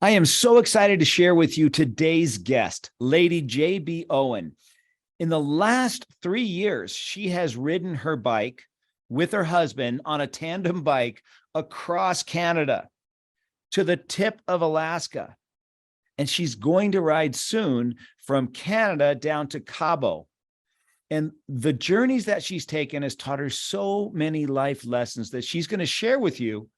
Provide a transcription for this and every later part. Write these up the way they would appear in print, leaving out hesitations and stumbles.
I am so excited to share with you today's guest, Lady J.B. Owen. In the last 3 years, she has ridden her bike with her husband on a tandem bike across Canada to the tip of Alaska. And she's going to ride soon from Canada down to Cabo. And the journeys that she's taken has taught her so many life lessons that she's going to share with you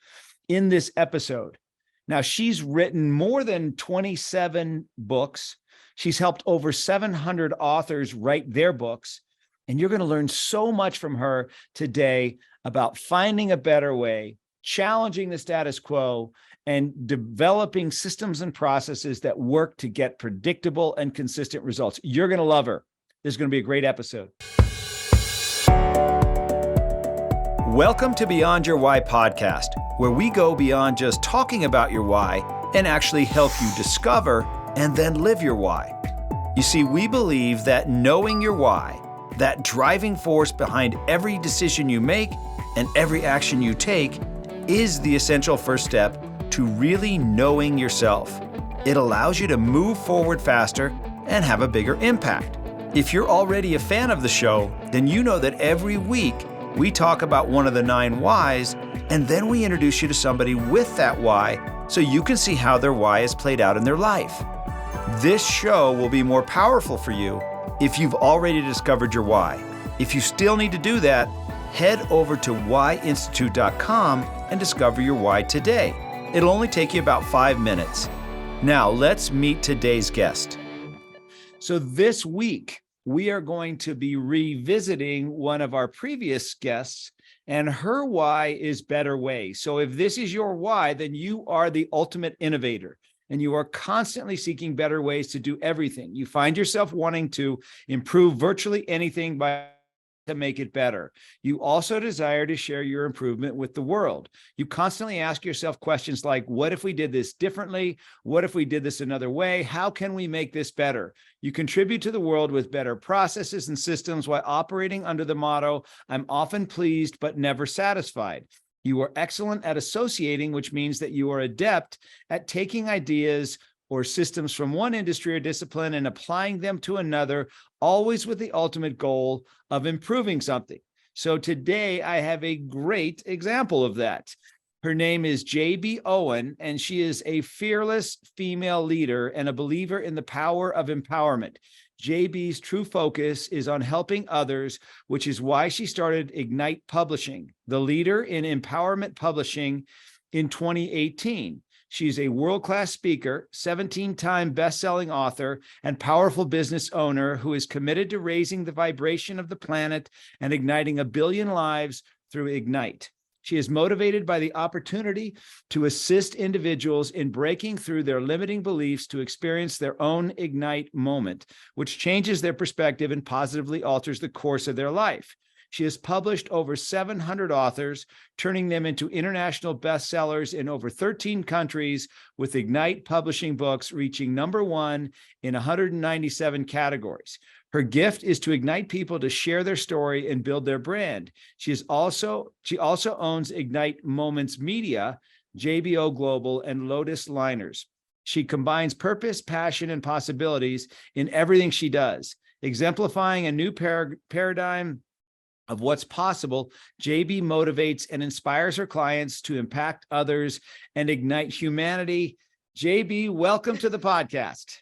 in this episode. Now, she's written more than 27 books. She's helped over 700 authors write their books. And you're going to learn so much from her today about finding a better way, challenging the status quo, and developing systems and processes that work to get predictable and consistent results. You're going to love her. This is going to be a great episode. Welcome to Beyond Your Why podcast, where we go beyond just talking about your why and actually help you discover and then live your why. You see, we believe that knowing your why, that driving force behind every decision you make and every action you take, is the essential first step to really knowing yourself. It allows you to move forward faster and have a bigger impact. If you're already a fan of the show, then you know that every week we talk about one of the 9 whys, and then we introduce you to somebody with that why so you can see how their why is played out in their life. This show will be more powerful for you if you've already discovered your why. If you still need to do that, head over to whyinstitute.com and discover your why today. It'll only take you about 5 minutes. Now, let's meet today's guest. So this week, we are going to be revisiting one of our previous guests, and her why is better ways. So if this is your why, then you are the ultimate innovator, and you are constantly seeking better ways to do everything. You find yourself wanting to improve virtually anything to make it better. You also desire to share your improvement with the world. You constantly ask yourself questions like, what if we did this differently? What if we did this another way? How can we make this better? You contribute to the world with better processes and systems while operating under the motto, I'm often pleased but never satisfied. You are excellent at associating, which means that you are adept at taking ideas or systems from one industry or discipline and applying them to another, always with the ultimate goal of improving something. So today I have a great example of that. Her name is J.B. Owen, and she is a fearless female leader and a believer in the power of empowerment. JB's true focus is on helping others, which is why she started Ignite Publishing, the leader in empowerment publishing, in 2018. She's a world-class speaker, 17-time best-selling author, and powerful business owner who is committed to raising the vibration of the planet and igniting 1 billion lives through Ignite. She is motivated by the opportunity to assist individuals in breaking through their limiting beliefs to experience their own Ignite moment, which changes their perspective and positively alters the course of their life. She has published over 700 authors, turning them into international bestsellers in over 13 countries, with Ignite Publishing books reaching #1 in 197 categories. Her gift is to ignite people to share their story and build their brand. She also owns Ignite Moments Media, JBO Global, and Lotus Liners. She combines purpose, passion, and possibilities in everything she does, exemplifying a new paradigm of what's possible. JB motivates and inspires her clients to impact others and ignite humanity. JB, welcome to the podcast.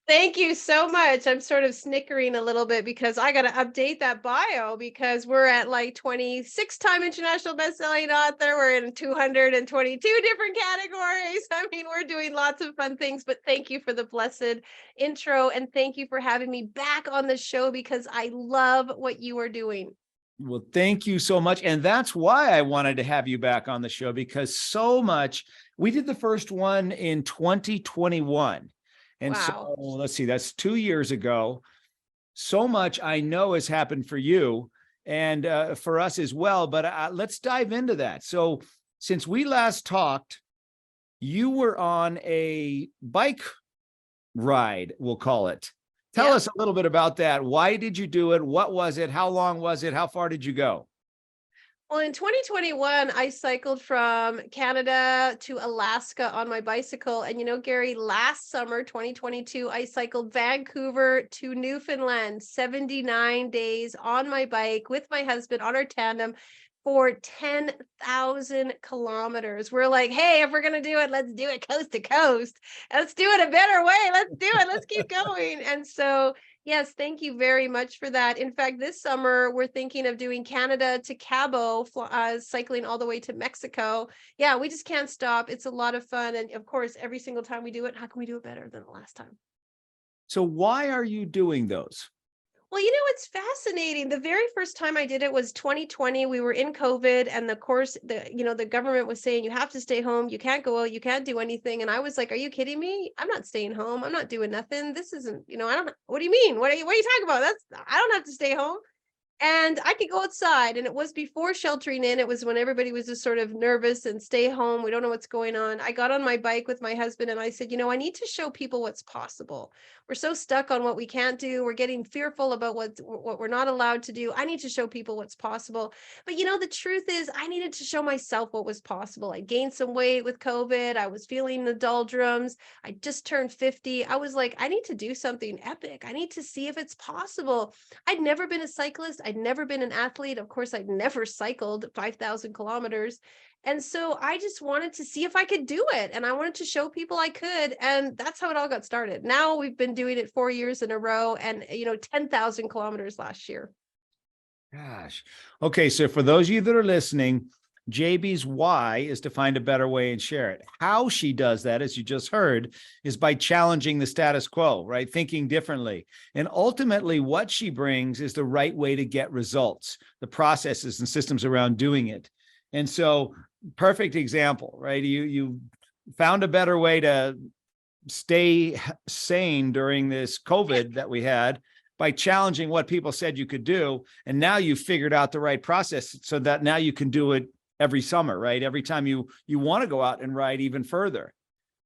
Thank you so much. I'm sort of snickering a little bit because I got to update that bio because we're at like 26-time international bestselling author. We're in 222 different categories. I mean, we're doing lots of fun things, but thank you for the blessed intro. And thank you for having me back on the show because I love what you are doing. Well, thank you so much. And that's why I wanted to have you back on the show, because so much, we did the first one in 2021. And wow. So let's see, that's 2 years ago. So much I know has happened for you and for us as well, but let's dive into that. So since we last talked, you were on a bike ride, we'll call it. Tell us a little bit about that. Why did you do it? What was it? How long was it? How far did you go? Well, in 2021, I cycled from Canada to Alaska on my bicycle. And Gary, last summer, 2022, I cycled Vancouver to Newfoundland, 79 days on my bike with my husband on our tandem for 10,000 kilometers. We're like, hey, if we're going to do it, let's do it coast to coast. Let's do it a better way. Let's do it. Let's keep going. And so, yes, thank you very much for that. In fact, this summer we're thinking of doing Canada to Cabo, cycling all the way to Mexico. Yeah, we just can't stop. It's a lot of fun. And of course, every single time we do it, how can we do it better than the last time? So why are you doing those? Well, it's fascinating. The very first time I did it was 2020. We were in COVID, and of course, the government was saying you have to stay home, you can't go out, you can't do anything. And I was like, "Are you kidding me? I'm not staying home. I'm not doing nothing. This isn't, I don't. What do you mean? What are you talking about? I don't have to stay home." And I could go outside, and it was before sheltering in. It was when everybody was just sort of nervous and stay home. We don't know what's going on. I got on my bike with my husband and I said, I need to show people what's possible. We're so stuck on what we can't do. We're getting fearful about what we're not allowed to do. I need to show people what's possible. But the truth is I needed to show myself what was possible. I gained some weight with COVID. I was feeling the doldrums. I just turned 50. I was like, I need to do something epic. I need to see if it's possible. I'd never been a cyclist. I'd never been an athlete. Of course, I'd never cycled 5,000 kilometers. And so I just wanted to see if I could do it. And I wanted to show people I could. And that's how it all got started. Now we've been doing it 4 years in a row and, 10,000 kilometers last year. Gosh. Okay. So for those of you that are listening, JB's why is to find a better way and share it. How she does that, as you just heard, is by challenging the status quo, right? Thinking differently. And ultimately, what she brings is the right way to get results, the processes and systems around doing it. And so, perfect example, right? You found a better way to stay sane during this COVID that we had by challenging what people said you could do. And now you figured out the right process so that now you can do it every summer, right? Every time you want to go out and ride even further.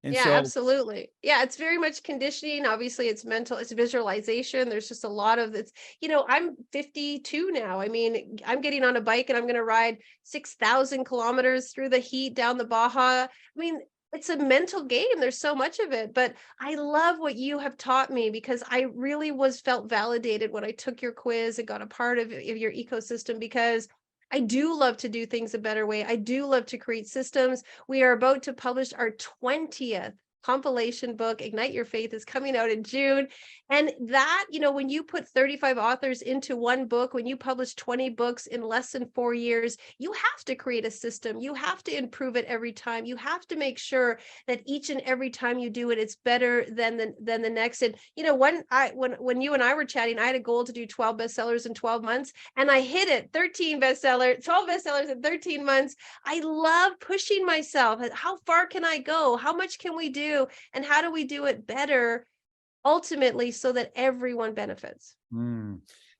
And Yeah, so, absolutely. Yeah, it's very much conditioning. Obviously, it's mental, it's visualization. There's just a lot of it's, I'm 52 now. I mean, I'm getting on a bike and I'm going to ride 6,000 kilometers through the heat down the Baja. I mean, it's a mental game. There's so much of it, but I love what you have taught me because I really felt validated when I took your quiz and got a part of your ecosystem because I do love to do things a better way. I do love to create systems. We are about to publish our 20th compilation book. Ignite Your Faith is coming out in June. And that, when you put 35 authors into one book, when you publish 20 books in less than 4 years, you have to create a system. You have to improve it every time. You have to make sure that each and every time you do it, it's better than the next. And when you and I were chatting, I had a goal to do 12 bestsellers in 12 months, and I hit it. 12 bestsellers in 13 months. I love pushing myself. How far can I go? How much can we do? And how do we do it better? Ultimately, so that everyone benefits.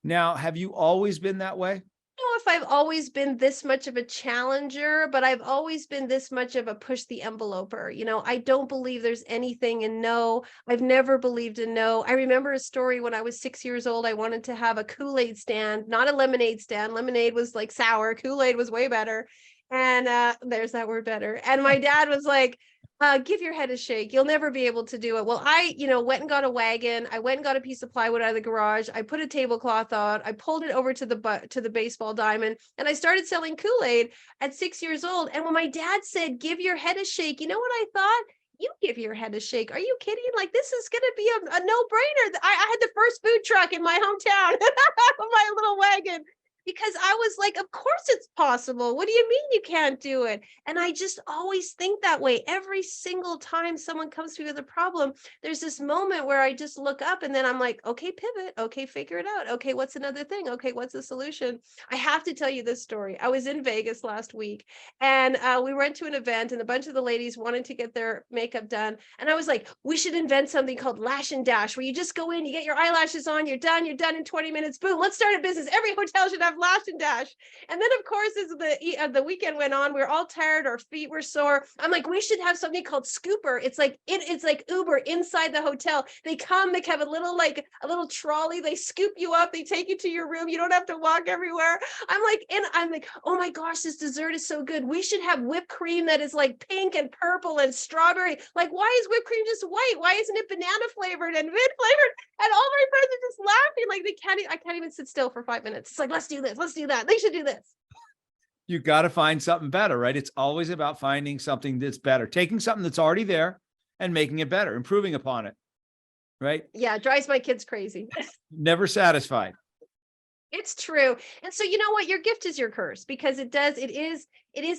now, have you always been that way? I don't know if I've always been this much of a challenger, but I've always been this much of a push the enveloper. I don't believe there's anything in no. I've never believed in no. I remember a story when I was 6 years old. I wanted to have a Kool-Aid stand, not a lemonade stand. Lemonade was like sour. Kool-Aid was way better. And there's that word better. And my dad was like, give your head a shake. You'll never be able to do it. Well, I, went and got a wagon. I went and got a piece of plywood out of the garage. I put a tablecloth on. I pulled it over to the baseball diamond, and I started selling Kool-Aid at 6 years old. And when my dad said, "Give your head a shake," you know what I thought? You give your head a shake. Are you kidding? Like, this is going to be a no-brainer. I had the first food truck in my hometown, my little wagon. Because I was like, of course it's possible. What do you mean you can't do it? And I just always think that way. Every single time someone comes to me with a problem, there's this moment where I just look up and then I'm like, okay, pivot. Okay, figure it out. Okay, what's another thing? Okay, what's the solution? I have to tell you this story. I was in Vegas last week, and we went to an event, and a bunch of the ladies wanted to get their makeup done. And I was like, we should invent something called Lash and Dash, where you just go in, you get your eyelashes on, you're done in 20 minutes. Boom, let's start a business. Every hotel should have lash and dash. And then, of course, as the weekend went on, we were all tired. Our feet were sore. I'm like, we should have something called Scooper. It's like Uber inside the hotel. They come, they have a little trolley. They scoop you up. They take you to your room. You don't have to walk everywhere. I'm like, oh my gosh, this dessert is so good. We should have whipped cream that is like pink and purple and strawberry. Like, why is whipped cream just white? Why isn't it banana flavored and mint flavored? And all my friends are just laughing. Like I can't even sit still for 5 minutes. It's like, let's do this. Let's do that. They should do this. You got to find something better, right? It's always about finding something that's better, taking something that's already there and making it better, improving upon it, right? Yeah, it drives my kids crazy. Never satisfied. It's true. And so, you know what? Your gift is your curse, because it is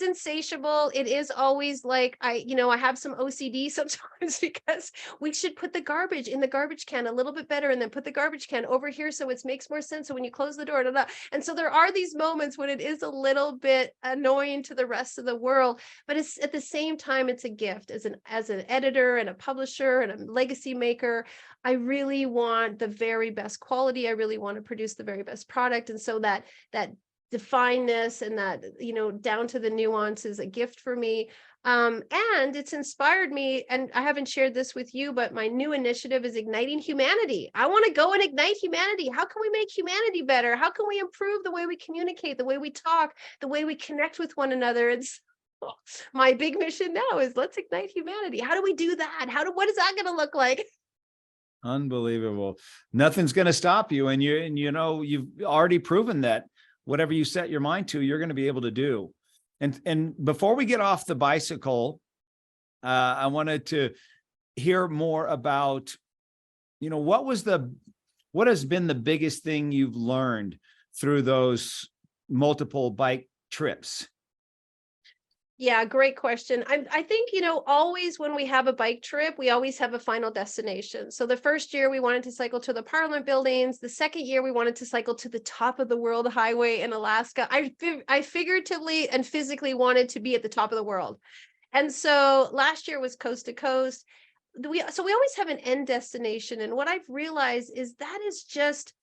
insatiable. It is always like, I have some OCD sometimes because we should put the garbage in the garbage can a little bit better and then put the garbage can over here so it makes more sense. So when you close the door, and so there are these moments when it is a little bit annoying to the rest of the world, but it's at the same time, it's a gift as an editor and a publisher and a legacy maker. I really want the very best quality. I really want to produce the very best product. And so that definedness and that, down to the nuance is a gift for me. And it's inspired me. And I haven't shared this with you, but my new initiative is igniting humanity. I want to go and ignite humanity. How can we make humanity better? How can we improve the way we communicate, the way we talk, the way we connect with one another? It's my big mission now is let's ignite humanity. How do we do that? What is that going to look like? Unbelievable. Nothing's going to stop you. And you've already proven that whatever you set your mind to, you're going to be able to do. And before we get off the bicycle, I wanted to hear more about, what has been the biggest thing you've learned through those multiple bike trips? Yeah, great question. I think, always when we have a bike trip, we always have a final destination. So the first year we wanted to cycle to the Parliament buildings. The second year we wanted to cycle to the top of the world highway in Alaska. I figuratively and physically wanted to be at the top of the world. And so last year was coast to coast. We always have an end destination. And what I've realized is that's just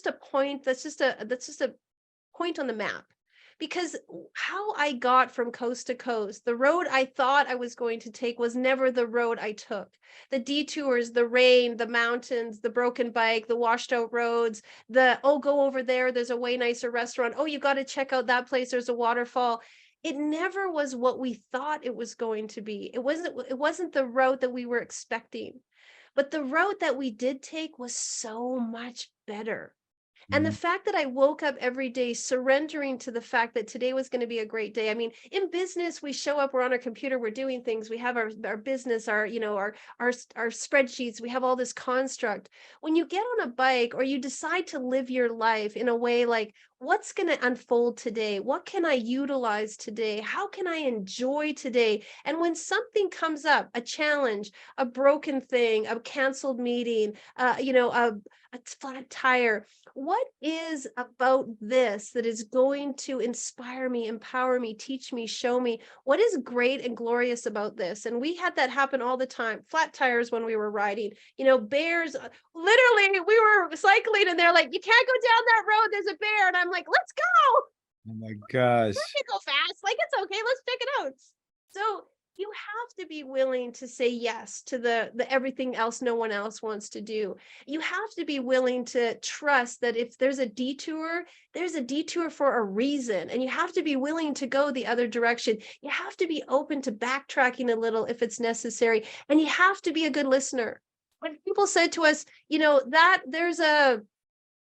a point. That's just a point on the map. Because how I got from coast to coast, the road I thought I was going to take was never the road I took. The detours, the rain, the mountains, the broken bike, the washed out roads, go over there, there's a way nicer restaurant. Oh, you got to check out that place, there's a waterfall. It never was what we thought it was going to be. It wasn't the route that we were expecting. But the route that we did take was so much better. And the fact that I woke up every day surrendering to the fact that today was going to be a great day. I mean, in business, we show up, we're on our computer, we're doing things. We have our business, our spreadsheets. We have all this construct. When you get on a bike or you decide to live your life in a way like, what's going to unfold today? What can I utilize today? How can I enjoy today? And when something comes up, a challenge, a broken thing, a canceled meeting, a flat tire, what is about this that is going to inspire me, empower me, teach me, show me what is great and glorious about this? And we had that happen all the time. Flat tires when we were riding, bears, literally we were cycling and they're like, you can't go down that road, there's a bear. And I'm like, let's go. Oh my gosh. I can go fast. Like, it's okay. Let's check it out. So you have to be willing to say yes to the everything else no one else wants to do. You have to be willing to trust that if there's a detour for a reason, and you have to be willing to go the other direction. You have to be open to backtracking a little if it's necessary, and you have to be a good listener. When people said to us, that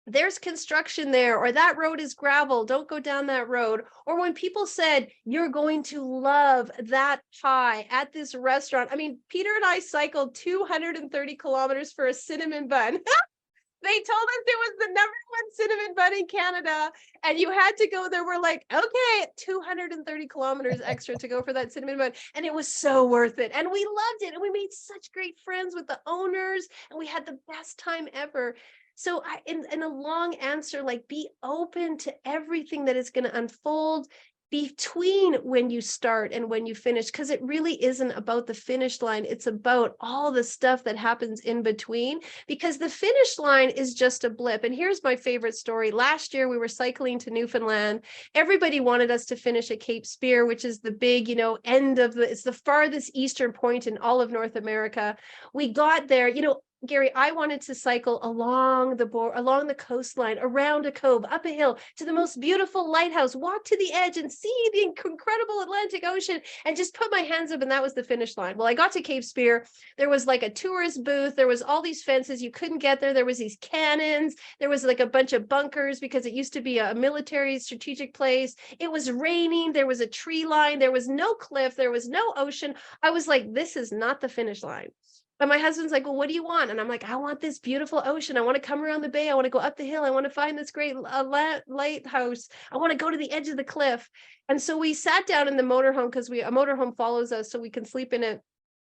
there's construction there, or that road is gravel, don't go down that road. Or when people said, you're going to love that pie at this restaurant. I mean, Peter and I cycled 230 kilometers for a cinnamon bun. They told us it was the #1 cinnamon bun in Canada, and you had to go there. We're like, okay, 230 kilometers extra to go for that cinnamon bun. And it was so worth it. And we loved it. And we made such great friends with the owners, and we had the best time ever. So in a long answer, like, be open to everything that is going to unfold. between when you start and when you finish, because it really isn't about the finish line. It's about all the stuff that happens in between, because the finish line is just a blip. And here's my favorite story. Last year, we were cycling to Newfoundland. Everybody wanted us to finish at Cape Spear, which is the big, end of it's the farthest eastern point in all of North America. We got there, Gary, I wanted to cycle along the coastline, around a cove, up a hill, to the most beautiful lighthouse, walk to the edge and see the incredible Atlantic Ocean, and just put my hands up, and that was the finish line. Well, I got to Cape Spear. There was like a tourist booth. There was all these fences. You couldn't get there. There was these cannons. There was like a bunch of bunkers because it used to be a military strategic place. It was raining. There was a tree line. There was no cliff. There was no ocean. I was like, this is not the finish line. And my husband's like, well, what do you want? And I'm like, I want this beautiful ocean. I want to come around the bay. I want to go up the hill. I want to find this great lighthouse. I want to go to the edge of the cliff. And so we sat down in the motorhome, because a motorhome follows us so we can sleep in it.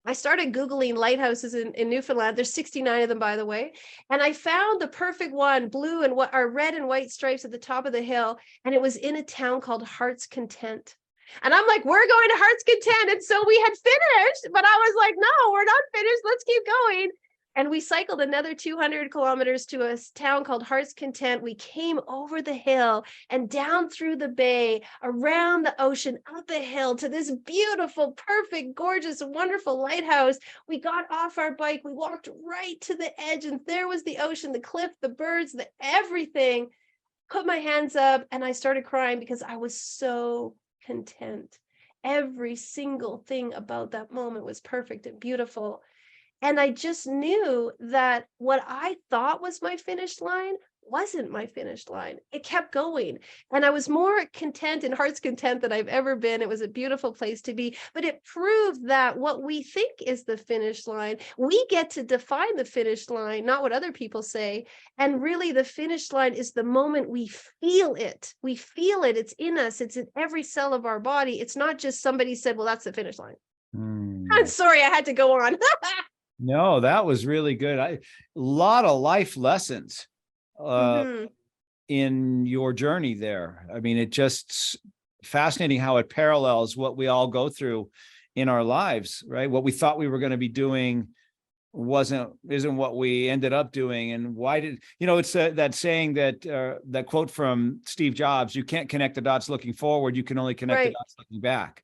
I started Googling lighthouses in Newfoundland. There's 69 of them, by the way. And I found the perfect one, blue and what are red and white stripes at the top of the hill. And it was in a town called Heart's Content. And I'm like, we're going to Heart's Content. And so we had finished, but I was like, no, we're not finished. Let's keep going. And we cycled another 200 kilometers to a town called Heart's Content. We came over the hill and down through the bay, around the ocean, up a hill to this beautiful, perfect, gorgeous, wonderful lighthouse. We got off our bike. We walked right to the edge, and there was the ocean, the cliff, the birds, everything. Put my hands up, and I started crying because I was so content. Every single thing about that moment was perfect and beautiful. And I just knew that what I thought was my finish line wasn't my finish line. It kept going. And I was more content in Heart's Content than I've ever been. It was a beautiful place to be. But it proved that what we think is the finish line, we get to define the finish line, not what other people say. And really, the finish line is the moment we feel it. We feel it. It's in us. It's in every cell of our body. It's not just somebody said, well, that's the finish line. I'm sorry, I had to go on. No, that was really good. A lot of life lessons in your journey there. I mean, it just fascinating how it parallels what we all go through in our lives, right? What we thought we were going to be doing isn't what we ended up doing. And why did, it's that saying that quote from Steve Jobs, you can't connect the dots looking forward. You can only connect the dots looking back.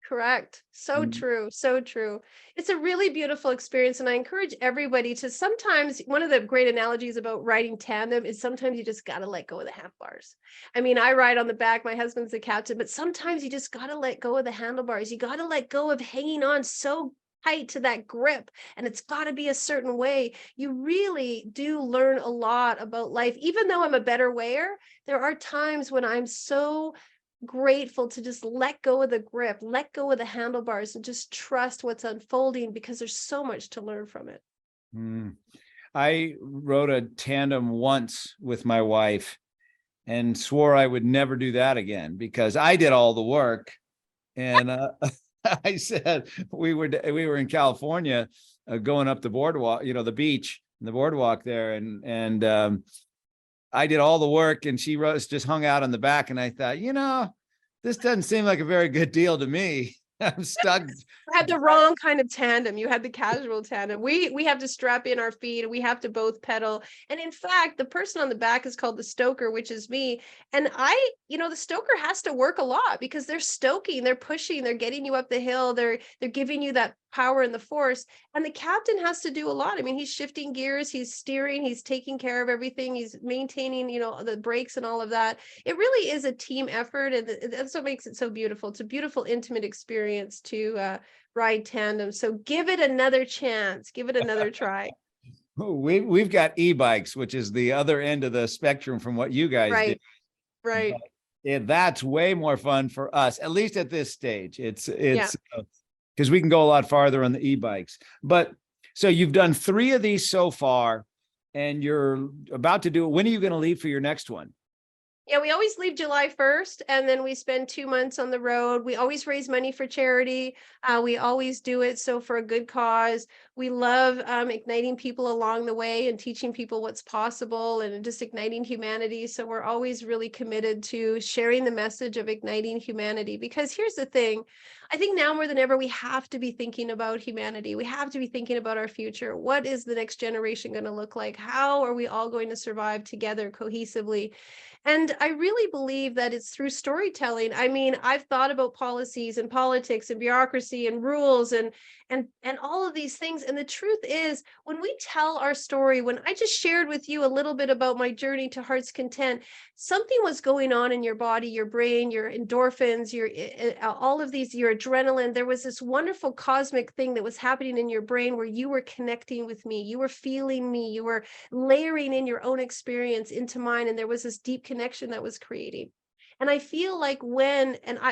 Correct. So true. So true. It's a really beautiful experience. And I encourage everybody to sometimes, one of the great analogies about riding tandem is sometimes you just got to let go of the handlebars. I mean, I ride on the back, my husband's the captain, but sometimes you just got to let go of the handlebars. You got to let go of hanging on so tight to that grip, and it's got to be a certain way. You really do learn a lot about life. Even though I'm a better weigher, there are times when I'm so grateful to just let go of the grip, let go of the handlebars, and just trust what's unfolding, because there's so much to learn from it. I rode a tandem once with my wife and swore I would never do that again because I did all the work. And I said we were in California going up the boardwalk, the beach and the boardwalk there, and I did all the work and she just hung out on the back. And I thought, this doesn't seem like a very good deal to me. I'm stuck. I had the wrong kind of tandem. You had the casual tandem. We have to strap in our feet and we have to both pedal. And in fact, the person on the back is called the stoker, which is me. And the stoker has to work a lot because they're stoking, they're pushing, they're getting you up the hill. They're giving you that power and the force. And the captain has to do a lot. I mean, he's shifting gears, he's steering, he's taking care of everything. He's maintaining, the brakes and all of that. It really is a team effort. And that's what makes it so beautiful. It's a beautiful, intimate experience to ride tandem. So give it another chance, give it another try. We've got e-bikes, which is the other end of the spectrum from what you guys did. Right. That's way more fun for us, at least at this stage. It's because we can go a lot farther on the e-bikes. But so you've done 3 of these so far, and you're about to do it. When are you going to leave for your next one? Yeah, we always leave July 1st, and then we spend 2 months on the road. We always raise money for charity. We always do it so for a good cause. We love igniting people along the way and teaching people what's possible and just igniting humanity. So we're always really committed to sharing the message of igniting humanity. Because here's the thing, I think now more than ever, we have to be thinking about humanity. We have to be thinking about our future. What is the next generation going to look like? How are we all going to survive together cohesively? And I really believe that it's through storytelling. I mean, I've thought about policies and politics and bureaucracy and rules and all of these things. And the truth is, when we tell our story, when I just shared with you a little bit about my journey to heart's content, something was going on in your body, your brain, your endorphins, your all of these, your adrenaline. There was this wonderful cosmic thing that was happening in your brain where you were connecting with me, you were feeling me, you were layering in your own experience into mine, and there was this deep connection that was creating. And I feel like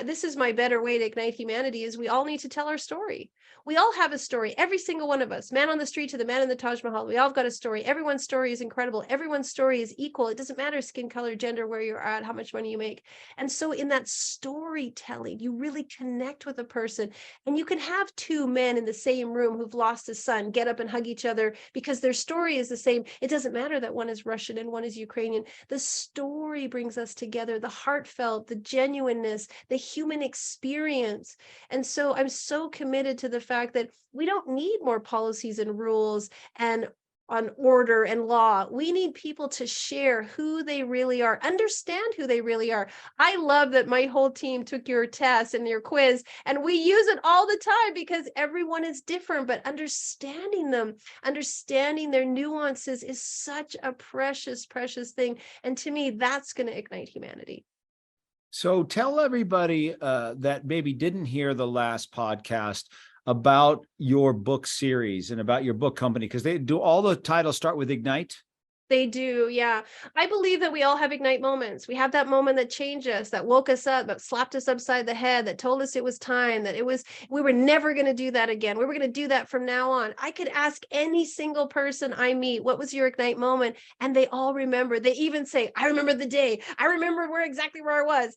this is my better way to ignite humanity, is we all need to tell our story. We all have a story, every single one of us, man on the street to the man in the Taj Mahal. We all have got a story. Everyone's story is incredible. Everyone's story is equal. It doesn't matter skin color, gender, where you're at, how much money you make. And so in that storytelling, you really connect with a person. And you can have two men in the same room who've lost a son get up and hug each other because their story is the same. It doesn't matter that one is Russian and one is Ukrainian. The story brings us together, the heartfelt, the genuineness, the human experience. And so I'm so committed to the fact that we don't need more policies and rules and on order and law. We need people to share who they really are, understand who they really are. I love that my whole team took your test and your quiz, and we use it all the time because everyone is different, but understanding them, understanding their nuances is such a precious, precious thing. And to me, that's going to ignite humanity. So tell everybody that maybe didn't hear the last podcast about your book series and about your book company, because they do all the titles start with Ignite. They do, yeah. I believe that we all have ignite moments. We have that moment that changed us, that woke us up, that slapped us upside the head, that told us it was time, that we were never going to do that again. We were going to do that from now on. I could ask any single person I meet, what was your ignite moment? And they all remember. They even say, I remember the day. I remember exactly where I was.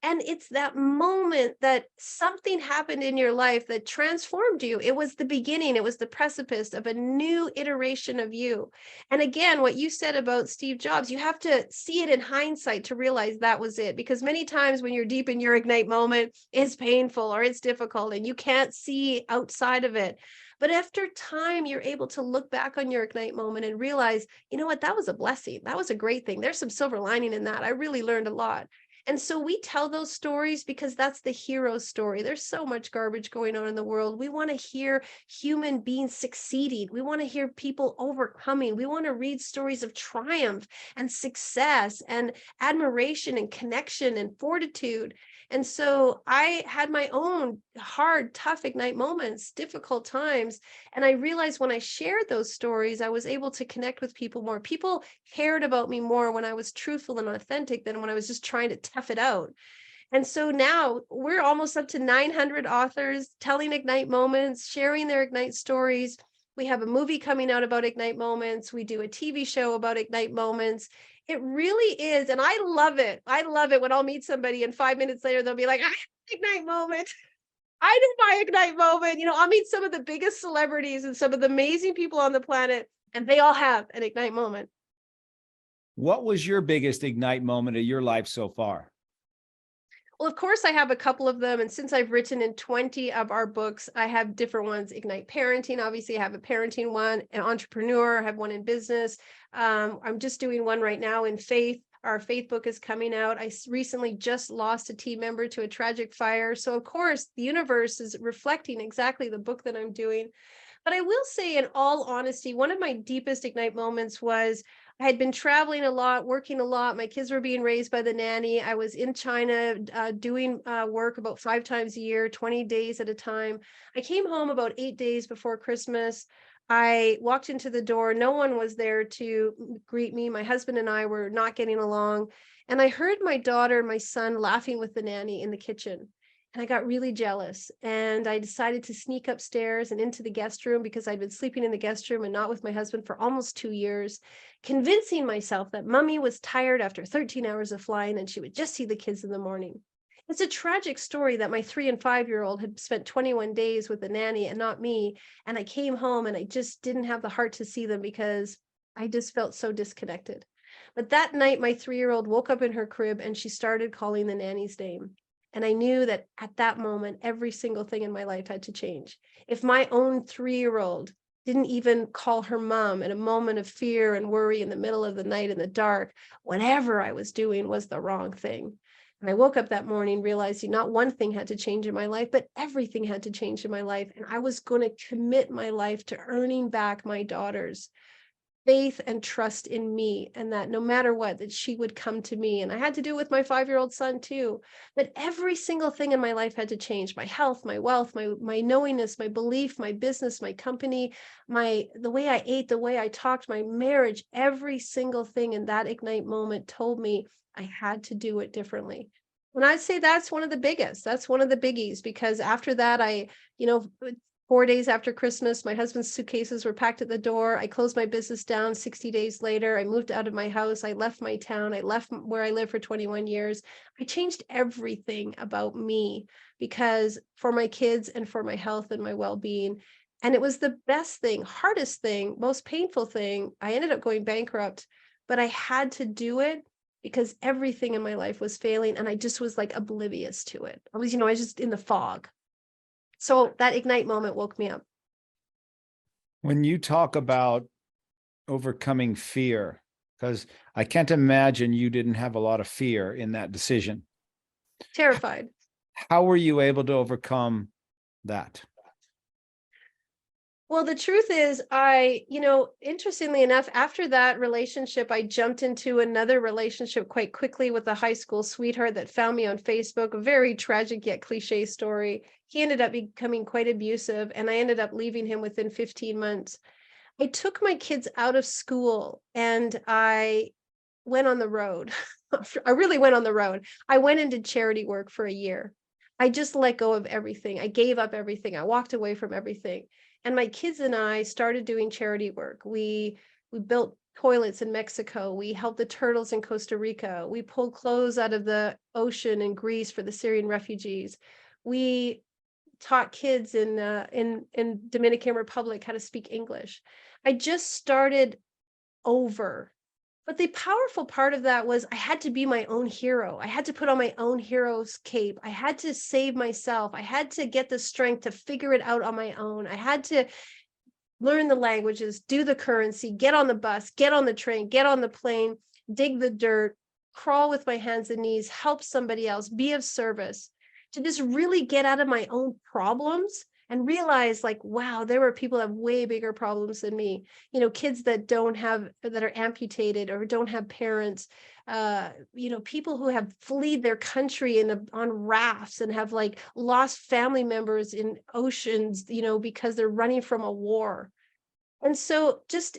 And it's that moment that something happened in your life that transformed you. It was the beginning. It was the precipice of a new iteration of you. And again, what you said about Steve Jobs, you have to see it in hindsight to realize that was it. Because many times when you're deep in your ignite moment, it's painful or it's difficult and you can't see outside of it. But after time, you're able to look back on your ignite moment and realize, you know what, that was a blessing. That was a great thing. There's some silver lining in that. I really learned a lot. And so we tell those stories because that's the hero story. There's so much garbage going on in the world. We want to hear human beings succeeding. We want to hear people overcoming. We want to read stories of triumph and success and admiration and connection and fortitude. And so I had my own hard, tough ignite moments, difficult times. And I realized when I shared those stories, I was able to connect with people more. People cared about me more when I was truthful and authentic than when I was just trying to tough it out. And so now we're almost up to 900 authors telling ignite moments, sharing their ignite stories. We have a movie coming out about ignite moments. We do a TV show about ignite moments. It really is. And I love it. I love it when I'll meet somebody and 5 minutes later, they'll be like, I had an ignite moment. I did my ignite moment. You know, I'll meet some of the biggest celebrities and some of the amazing people on the planet, and they all have an ignite moment. What was your biggest Ignite moment of your life so far? Well, of course, I have a couple of them. And since I've written in 20 of our books, I have different ones. Ignite Parenting, obviously, I have a parenting one, an entrepreneur, I have one in business. I'm just doing one right now in faith. Our faith book is coming out. I recently just lost a team member to a tragic fire. So, of course, the universe is reflecting exactly the book that I'm doing. But I will say, in all honesty, one of my deepest ignite moments was I had been traveling a lot, working a lot. My kids were being raised by the nanny. I was in China doing work about 5 times a year, 20 days at a time. I came home about 8 days before Christmas. I walked into the door. No one was there to greet me. My husband and I were not getting along. And I heard my daughter and my son laughing with the nanny in the kitchen. And I got really jealous, and I decided to sneak upstairs and into the guest room because I'd been sleeping in the guest room and not with my husband for almost 2 years, convincing myself that mommy was tired after 13 hours of flying and she would just see the kids in the morning. It's a tragic story that my 3 and 5 year old had spent 21 days with a nanny and not me. And I came home and I just didn't have the heart to see them because I just felt so disconnected. But that night, my 3 year old woke up in her crib and she started calling the nanny's name. And I knew that at that moment, every single thing in my life had to change. If my own 3 year old didn't even call her mom in a moment of fear and worry in the middle of the night in the dark, whatever I was doing was the wrong thing. And I woke up that morning realizing not one thing had to change in my life, but everything had to change in my life. And I was going to commit my life to earning back my daughter's faith and trust in me, and that no matter what, that she would come to me. And I had to do it with my 5 year old son too. But every single thing in my life had to change: my health, my wealth, my knowingness, my belief, my business, my company, the way I ate, the way I talked, my marriage. Every single thing in that ignite moment told me I had to do it differently. And I'd say that's one of the biggest, that's one of the biggies, because after that, you know, 4 days after Christmas, my husband's suitcases were packed at the door. I closed my business down. 60 days later, I moved out of my house. I left my town. I left where I lived for 21 years. I changed everything about me because for my kids and for my health and my well-being. And it was the best thing, hardest thing, most painful thing. I ended up going bankrupt, but I had to do it because everything in my life was failing and I just was like oblivious to it. I was just in the fog. So that ignite moment woke me up. When you talk about overcoming fear, because I can't imagine you didn't have a lot of fear in that decision. Terrified. How were you able to overcome that? Well, the truth is, interestingly enough, after that relationship, I jumped into another relationship quite quickly with a high school sweetheart that found me on Facebook. A very tragic yet cliche story. He ended up becoming quite abusive, and I ended up leaving him within 15 months. I took my kids out of school and I went on the road. I really went on the road. I went and did charity work for a year. I just let go of everything. I gave up everything. I walked away from everything. And my kids and I started doing charity work. We built toilets in Mexico. We helped the turtles in Costa Rica. We pulled clothes out of the ocean in Greece for the Syrian refugees. We taught kids in Dominican Republic how to speak English. I just started over. But the powerful part of that was I had to be my own hero. I had to put on my own hero's cape. I had to save myself. I had to get the strength to figure it out on my own. I had to learn the languages, do the currency, get on the bus, get on the train, get on the plane, dig the dirt, crawl with my hands and knees, help somebody else, be of service, to just really get out of my own problems and realize, like, wow, there were people that have way bigger problems than me. Kids that are amputated or don't have parents, people who have fled their country on rafts and have like lost family members in oceans, because they're running from a war. And so just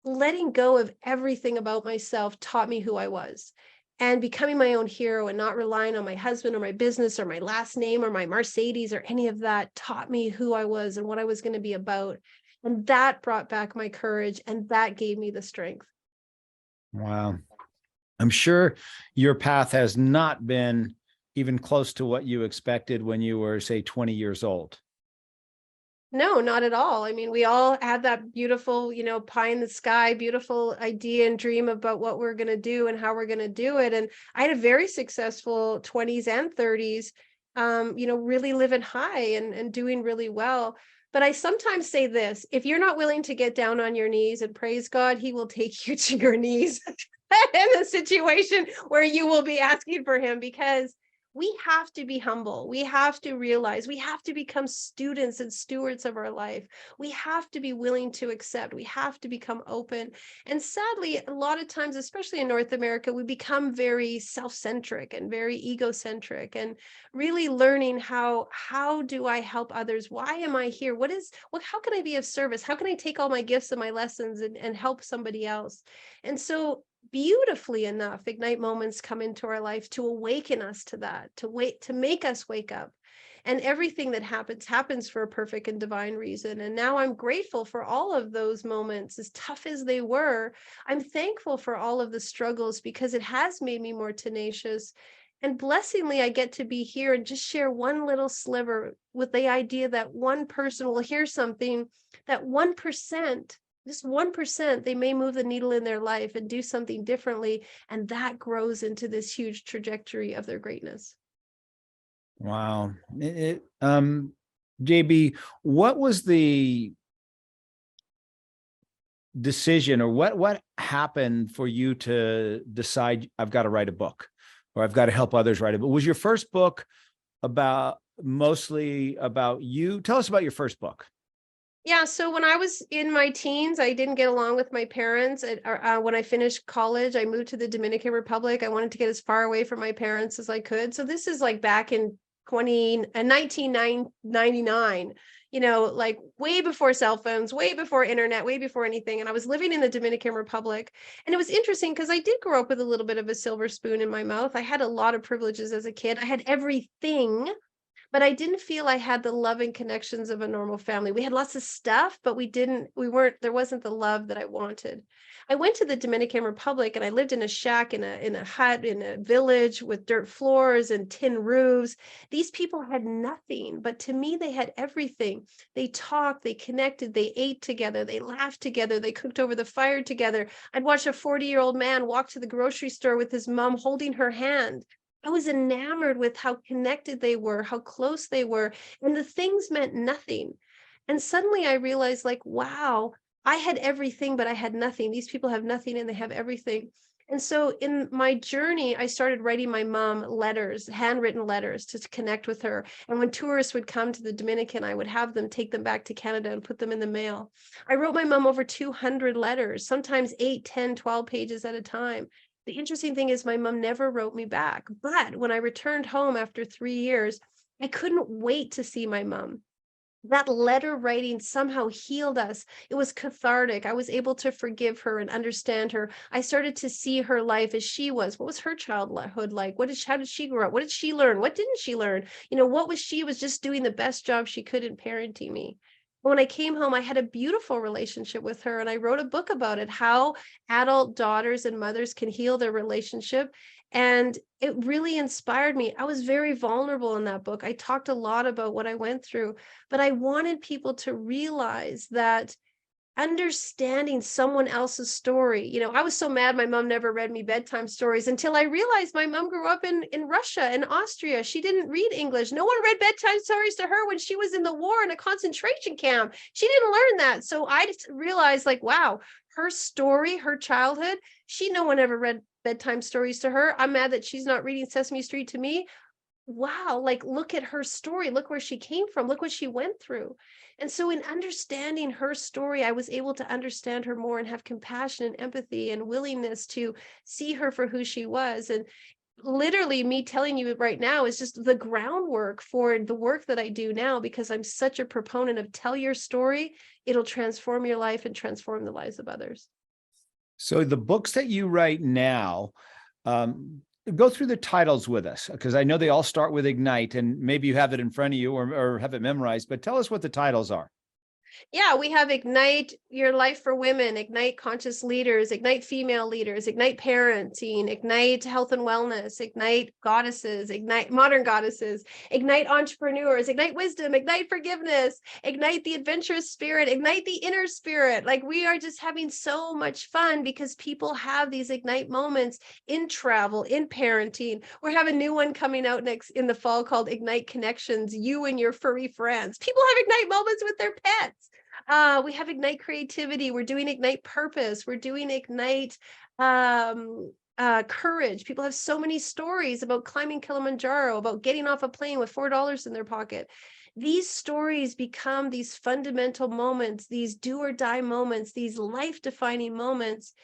letting go of everything about myself taught me who I was. And becoming my own hero and not relying on my husband or my business or my last name or my Mercedes or any of that taught me who I was and what I was going to be about. And that brought back my courage, and that gave me the strength. Wow. I'm sure your path has not been even close to what you expected when you were, say, 20 years old. No, not at all. I mean, we all had that beautiful, pie in the sky, beautiful idea and dream about what we're going to do and how we're going to do it. And I had a very successful 20s and 30s, really living high and doing really well. But I sometimes say this: if you're not willing to get down on your knees and praise God, he will take you to your knees in a situation where you will be asking for him, because we have to be humble. We have to realize we have to become students and stewards of our life. We have to be willing to accept. We have to become open. And sadly, a lot of times, especially in North America, we become very self-centric and very egocentric, and really learning how do I help others? Why am I here? How can I be of service? How can I take all my gifts and my lessons and help somebody else? And so beautifully enough, ignite moments come into our life to awaken us to that, to make us wake up. And everything that happens for a perfect and divine reason. And now I'm grateful for all of those moments, as tough as they were. I'm thankful for all of the struggles because it has made me more tenacious. And blessingly, I get to be here and just share one little sliver with the idea that one person will hear something, that 1%, just 1%, they may move the needle in their life and do something differently. And that grows into this huge trajectory of their greatness. Wow. JB, what was the decision, or what happened for you to decide I've got to write a book, or I've got to help others write a book? Was your first book mostly about you? Tell us about your first book. Yeah, so when I was in my teens, I didn't get along with my parents. When I finished college, I moved to the Dominican Republic. I wanted to get as far away from my parents as I could. So this is like back in 1999, like way before cell phones, way before internet, way before anything. And I was living in the Dominican Republic. And it was interesting because I did grow up with a little bit of a silver spoon in my mouth. I had a lot of privileges as a kid. I had everything, but I didn't feel I had the loving connections of a normal family. We had lots of stuff, but there wasn't the love that I wanted. I went to the Dominican Republic and I lived in a shack, in a hut, in a village with dirt floors and tin roofs. These people had nothing, but to me, they had everything. They talked, they connected, they ate together, they laughed together, they cooked over the fire together. I'd watch a 40-year-old man walk to the grocery store with his mom holding her hand. I was enamored with how connected they were, how close they were, and the things meant nothing. And suddenly I realized, like, wow, I had everything, but I had nothing. These people have nothing and they have everything. And so in my journey, I started writing my mom letters, handwritten letters, to connect with her. And when tourists would come to the Dominican, I would have them take them back to Canada and put them in the mail. I wrote my mom over 200 letters, sometimes 8, 10, 12 pages at a time. The interesting thing is my mom never wrote me back. But when I returned home after 3 years, I couldn't wait to see my mom. That letter writing somehow healed us. It was cathartic. I was able to forgive her and understand her. I started to see her life as she was. What was her childhood like? How did she grow up? What did she learn? What didn't she learn? What was she was just doing the best job she could in parenting me. When I came home, I had a beautiful relationship with her, and I wrote a book about it, how adult daughters and mothers can heal their relationship. And it really inspired me. I was very vulnerable in that book. I talked a lot about what I went through, but I wanted people to realize that understanding someone else's story. I was so mad my mom never read me bedtime stories until I realized my mom grew up in Russia and Austria. She didn't read English. No one read bedtime stories to her when she was in the war in a concentration camp. She didn't learn that. So I just realized, like, wow, her story, her childhood, no one ever read bedtime stories to her. I'm mad that she's not reading Sesame Street to me. Wow, like, look at her story, look where she came from, look what she went through. And so in understanding her story, I was able to understand her more and have compassion and empathy and willingness to see her for who she was. And literally, me telling you right now is just the groundwork for the work that I do now, because I'm such a proponent of tell your story. It'll transform your life and transform the lives of others. So the books that you write now, go through the titles with us, because I know they all start with Ignite, and maybe you have it in front of you or have it memorized, but tell us what the titles are. Yeah, we have Ignite Your Life for Women, Ignite Conscious Leaders, Ignite Female Leaders, Ignite Parenting, Ignite Health and Wellness, Ignite Goddesses, Ignite Modern Goddesses, Ignite Entrepreneurs, Ignite Wisdom, Ignite Forgiveness, Ignite the Adventurous Spirit, Ignite the Inner Spirit. Like, we are just having so much fun because people have these Ignite moments in travel, in parenting. We have a new one coming out next in the fall called Ignite Connections, You and Your Furry Friends. People have Ignite moments with their pets. We have Ignite Creativity. We're doing Ignite Purpose. We're doing Ignite Courage. People have so many stories about climbing Kilimanjaro, about getting off a plane with $4 in their pocket. These stories become these fundamental moments, these do or die moments, these life-defining moments.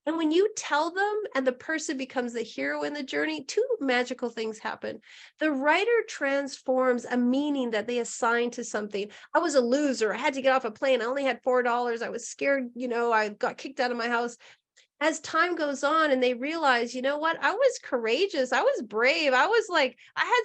And when you tell them and the person becomes the hero in the journey, two magical things happen. The writer transforms a meaning that they assign to something. I was a loser. I had to get off a plane. I only had $4. I was scared. I got kicked out of my house. as time goes on and they realize, you know what, I was courageous, I was brave, I was like, I had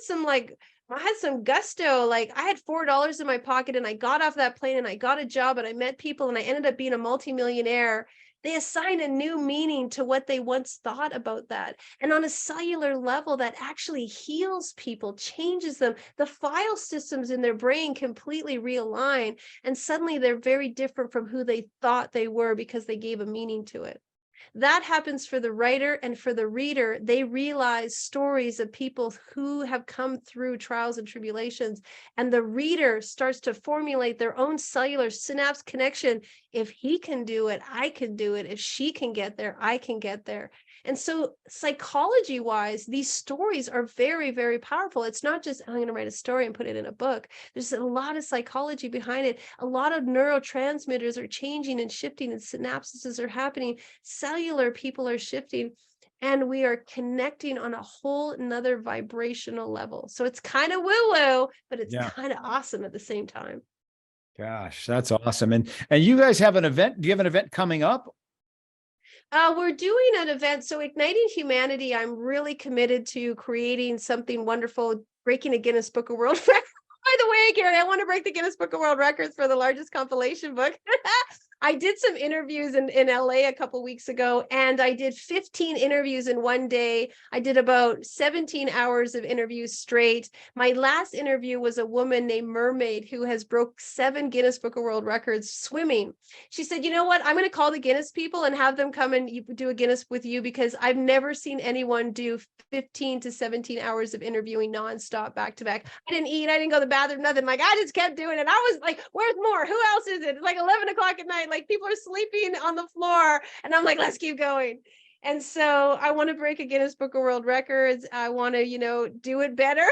some gusto. Like I had $4 in my pocket and I got off that plane and I got a job and I met people and I ended up being a multimillionaire. They assign a new meaning to what they once thought about that. And on a cellular level, that actually heals people, changes them. The file systems in their brain completely realign. And suddenly they're very different from who they thought they were because they gave a meaning to it. That happens for the writer, and for the reader, they realize stories of people who have come through trials and tribulations, and the reader starts to formulate their own cellular synapse connection. If he can do it, I can do it. If she can get there, I can get there. And so psychology wise, these stories are very, very powerful. It's not just, I'm going to write a story and put it in a book. There's a lot of psychology behind it. A lot of neurotransmitters are changing and shifting, and synapses are happening. Cellular people are shifting, and we are connecting on a whole nother vibrational level. So it's kind of woo-woo, but it's Yeah. kind of awesome at the same time. Gosh, that's awesome. And you guys have an event. Do you have an event coming up? We're doing an event. So Igniting Humanity, I'm really committed to creating something wonderful, breaking a Guinness Book of World Records. By the way, Gary, I want to break the Guinness Book of World Records for the largest compilation book. I did some interviews in LA a couple weeks ago, and I did 15 interviews in one day. I did about 17 hours of interviews straight. My last interview was a woman named Mermaid who has broke 7 Guinness Book of World Records swimming. She said, you know what, I'm going to call the Guinness people and have them come and do a Guinness with you, because I've never seen anyone do 15 to 17 hours of interviewing nonstop back to back. I didn't eat, I didn't go to the bathroom, nothing. Like I just kept doing it. I was like, where's more? Who else is it? It's like 11 o'clock at night. Like people are sleeping on the floor. And I'm like, let's keep going. And so I want to break a Guinness Book of World Records. I want to, do it better.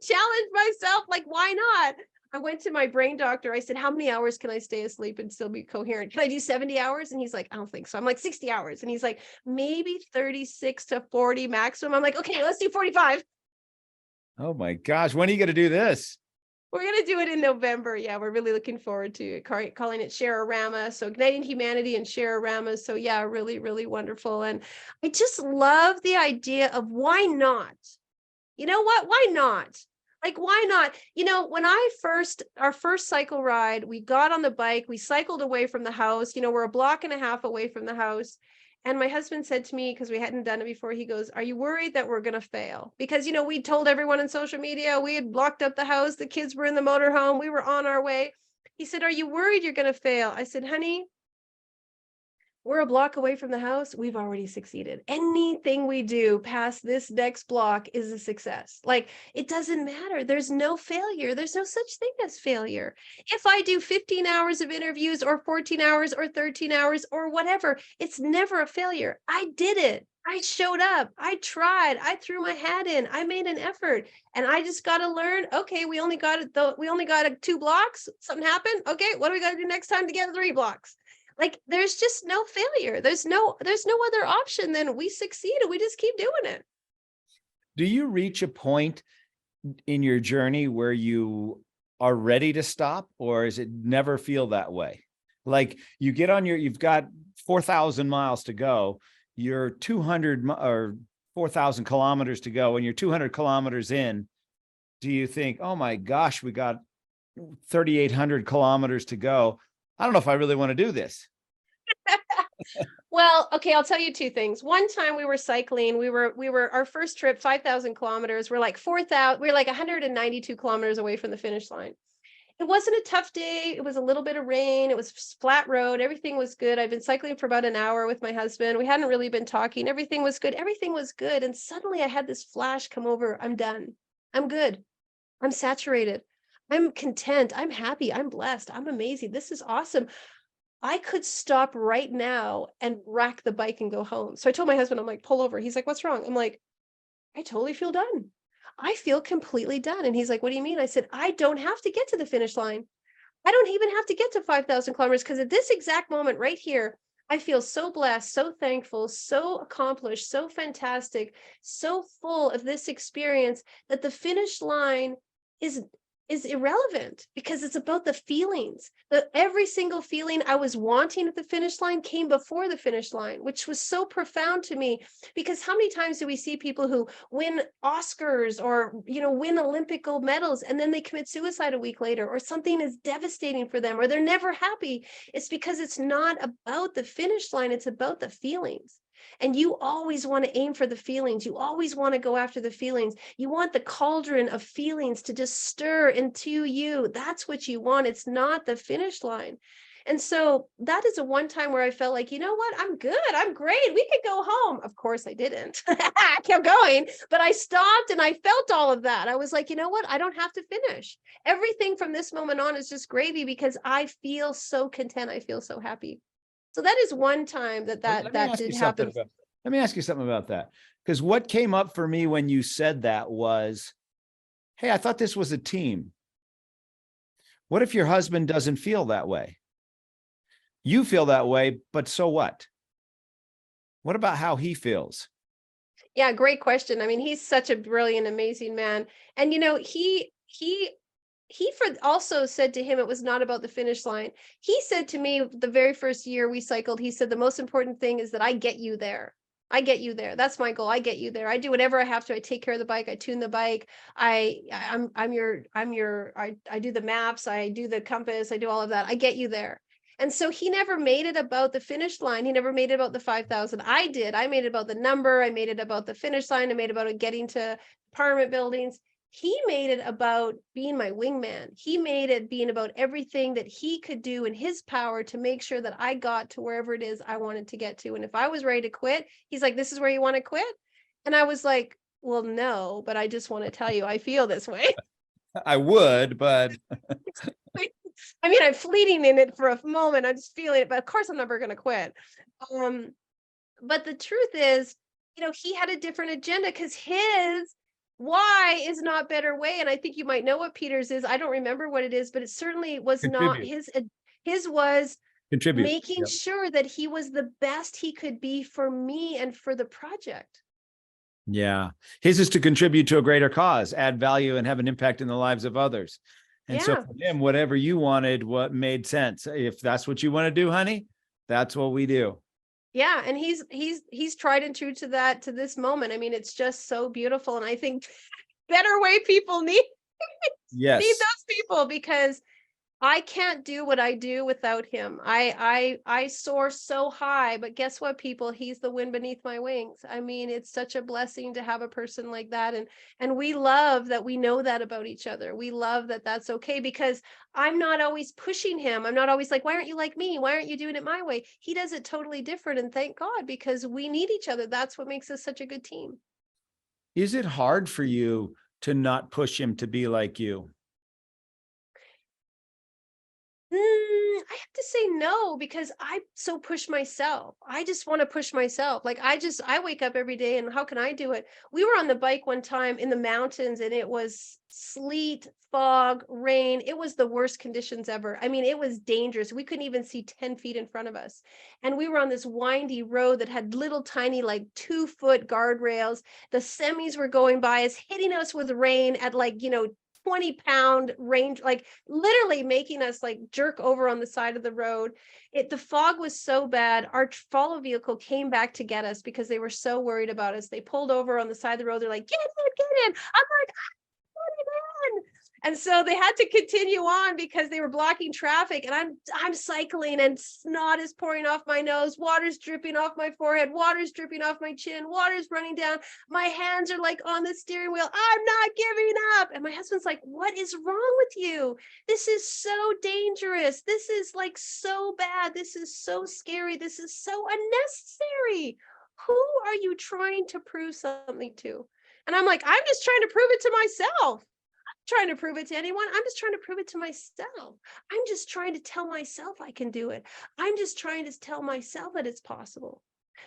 Challenge myself. Like, why not? I went to my brain doctor. I said, how many hours can I stay asleep and still be coherent? Can I do 70 hours? And he's like, I don't think so. I'm like, 60 hours. And he's like, maybe 36 to 40 maximum. I'm like, okay, let's do 45. Oh my gosh. When are you going to do this? We're going to do it in November. Yeah, we're really looking forward to it, calling it Share-A-Rama. So Igniting Humanity and Share-A-Rama. So yeah, really, really wonderful. And I just love the idea of why not? You know what? Why not? Like, why not? When our first cycle ride, we got on the bike, we cycled away from the house, we're a block and a half away from the house. And my husband said to me, because we hadn't done it before, he goes, are you worried that we're going to fail? Because, we told everyone on social media, we had blocked up the house, the kids were in the motorhome, we were on our way. He said, are you worried you're going to fail? I said, honey, we're a block away from the house. We've already succeeded. Anything we do past this next block is a success. Like, it doesn't matter. There's no failure. There's no such thing as failure. If I do 15 hours of interviews or 14 hours or 13 hours or whatever, it's never a failure. I did it. I showed up. I tried. I threw my hat in. I made an effort. And I just got to learn, okay, we only got 2 blocks. Something happened. Okay, what do we got to do next time to get 3 blocks? Like, there's just no failure. There's no other option than we succeed, and we just keep doing it. Do you reach a point in your journey where you are ready to stop, or does it never feel that way? Like you get on you've got 4,000 miles to go, you're 200 or 4,000 kilometers to go, and you're 200 kilometers in. Do you think, oh my gosh, we got 3,800 kilometers to go. I don't know if I really want to do this. Well, okay, I'll tell you 2 things. One time we were cycling, we were our first trip, 5,000 kilometers. We're like 192 kilometers away from the finish line. It wasn't a tough day. It was a little bit of rain. It was flat road. Everything was good. I've been cycling for about an hour with my husband. We hadn't really been talking. Everything was good. Everything was good. And suddenly I had this flash come over. I'm done. I'm good. I'm saturated. I'm content. I'm happy. I'm blessed. I'm amazing. This is awesome. I could stop right now and rack the bike and go home. So I told my husband, I'm like, pull over. He's like, what's wrong? I'm like, I totally feel done. I feel completely done. And he's like, what do you mean? I said, I don't have to get to the finish line. I don't even have to get to 5,000 kilometers, because at this exact moment right here, I feel so blessed, so thankful, so accomplished, so fantastic, so full of this experience that the finish line is is irrelevant because it's about the feelings. Every single feeling I was wanting at the finish line came before the finish line, which was so profound to me, because how many times do we see people who win Oscars or, win Olympic gold medals, and then they commit suicide a week later, or something is devastating for them, or they're never happy? It's because it's not about the finish line, it's about the feelings. And you always want to aim for the feelings. You always want to go after the feelings. You want the cauldron of feelings to just stir into you. That's what you want. It's not the finish line. And so that is a one time where I felt like, you know what? I'm good. I'm great. We could go home. Of course I didn't. I kept going, but I stopped and I felt all of that. I was like, you know what? I don't have to finish. Everything from this moment on is just gravy because I feel so content. I feel so happy. So that is one time that did happen. Let me ask you something about that. Because what came up for me when you said that was, hey, I thought this was a team. What if your husband doesn't feel that way? You feel that way, but so what? What about how he feels? Yeah, great question. I mean, he's such a brilliant, amazing man. And, he also said to him, it was not about the finish line. He said to me the very first year we cycled, he said, the most important thing is that I get you there. I get you there. That's my goal. I get you there. I do whatever I have to. I take care of the bike. I tune the bike. I do the maps. I do the compass. I do all of that. I get you there. And so he never made it about the finish line. He never made it about the 5,000. I did. I made it about the number. I made it about the finish line. I made it about getting to apartment buildings. He made it about being my wingman. He made it being about everything that he could do in his power to make sure that I got to wherever it is I wanted to get to. And if I was ready to quit, he's like, this is where you want to quit? And I was like, well, no, but I just want to tell you, I feel this way. I would, but I mean, I'm fleeting in it for a moment. I'm just feeling it, but of course I'm never going to quit. But the truth is, he had a different agenda because his why is not better way. And I think you might know what Peter's is. I don't remember what it is, but it certainly was not his was contribute, making sure that he was the best he could be for me and for the project. Yeah. His is to contribute to a greater cause, add value, and have an impact in the lives of others. And so for him, whatever you wanted, what made sense. If that's what you want to do, honey, that's what we do. Yeah. And he's tried and true to that to this moment. I mean, it's just so beautiful. And I think better way people need those people, because I can't do what I do without him. I soar so high, but guess what, people? He's the wind beneath my wings. I mean, it's such a blessing to have a person like that. And we love that we know that about each other. We love that that's okay, because I'm not always pushing him. I'm not always like, why aren't you like me? Why aren't you doing it my way? He does it totally different. And thank God, because we need each other. That's what makes us such a good team. Is it hard for you to not push him to be like you? I have to say no, because I so push myself. I just want to push myself. Like I wake up every day and how can I do it? We were on the bike one time in the mountains and it was sleet, fog, rain. It was the worst conditions ever. I mean, it was dangerous. We couldn't even see 10 feet in front of us. And we were on this windy road that had little tiny, like 2-foot guardrails. The semis were going by us, hitting us with rain at 20-pound range, like literally making us like jerk over on the side of the road. The fog was so bad. Our follow vehicle came back to get us because they were so worried about us. They pulled over on the side of the road. They're like, get in. I'm like, get in. And so they had to continue on because they were blocking traffic. And I'm cycling and snot is pouring off my nose. Water's dripping off my forehead. Water's dripping off my chin. Water's running down. My hands are like on the steering wheel. I'm not giving up. And my husband's like, what is wrong with you? This is so dangerous. This is like so bad. This is so scary. This is so unnecessary. Who are you trying to prove something to? And I'm like, I'm just trying to prove it to myself. Trying to prove it to anyone. I'm just trying to prove it to myself. I'm just trying to tell myself I can do it. I'm just trying to tell myself that it's possible.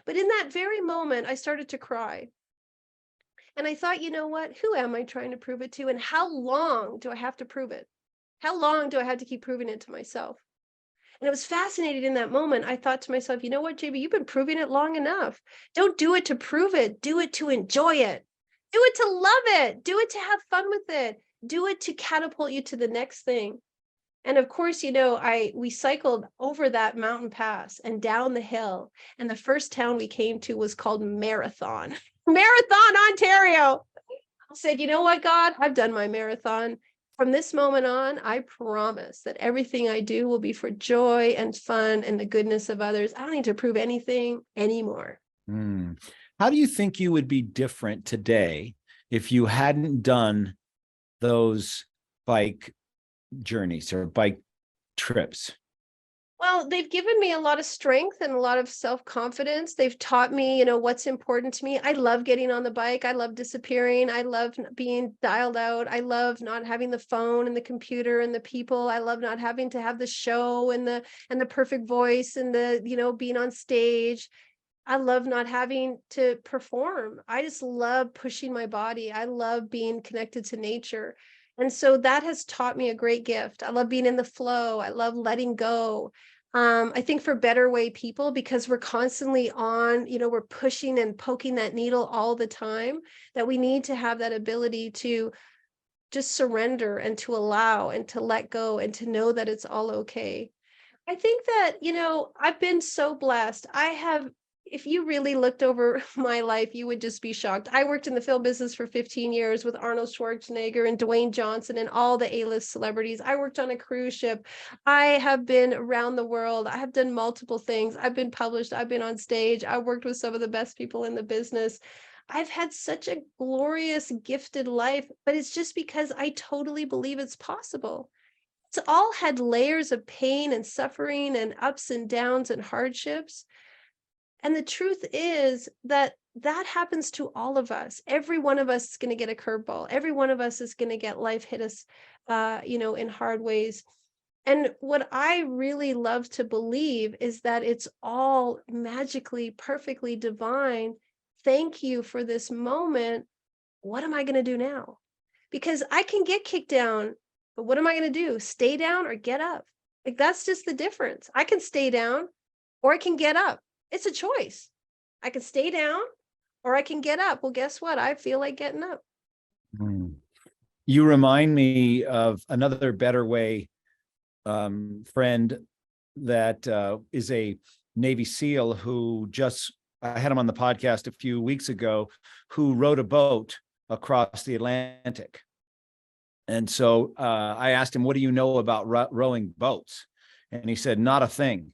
But in that very moment, I started to cry. And I thought, you know what? Who am I trying to prove it to? And how long do I have to prove it? How long do I have to keep proving it to myself? And I was fascinated in that moment. I thought to myself, you know what, JB, you've been proving it long enough. Don't do it to prove it. Do it to enjoy it. Do it to love it. Do it to have fun with it. do it to catapult you to the next thing. And of course, we cycled over that mountain pass and down the hill. And the first town we came to was called Marathon, Marathon, Ontario. I said, you know what, God, I've done my marathon. From this moment on, I promise that everything I do will be for joy and fun and the goodness of others. I don't need to prove anything anymore. How do you think you would be different today if you hadn't done those bike journeys or bike trips? Well, they've given me a lot of strength and a lot of self-confidence. They've taught me, what's important to me. I love getting on the bike. I love disappearing. I love being dialed out. I love not having the phone and the computer and the people. I love not having to have the show and the perfect voice and being on stage. I love not having to perform. I just love pushing my body. I love being connected to nature. And so that has taught me a great gift. I love being in the flow. I love letting go. I think for better way people, because we're constantly on, we're pushing and poking that needle all the time, that we need to have that ability to just surrender and to allow and to let go and to know that it's all okay. I think that, I've been so blessed. If you really looked over my life, you would just be shocked. I worked in the film business for 15 years with Arnold Schwarzenegger and Dwayne Johnson and all the A-list celebrities. I worked on a cruise ship. I have been around the world. I have done multiple things. I've been published. I've been on stage. I worked with some of the best people in the business. I've had such a glorious, gifted life, but it's just because I totally believe it's possible. It's all had layers of pain and suffering and ups and downs and hardships. And the truth is that happens to all of us. Every one of us is going to get a curveball. Every one of us is going to get life hit us, in hard ways. And what I really love to believe is that it's all magically, perfectly divine. Thank you for this moment. What am I going to do now? Because I can get kicked down, but what am I going to do? Stay down or get up? Like, that's just the difference. I can stay down or I can get up. It's a choice. I can stay down or I can get up. Well, guess what? I feel like getting up. You remind me of another Better Way friend that is a Navy SEAL who I had him on the podcast a few weeks ago, who rowed a boat across the Atlantic. And so I asked him, what do you know about rowing boats? And he said, not a thing.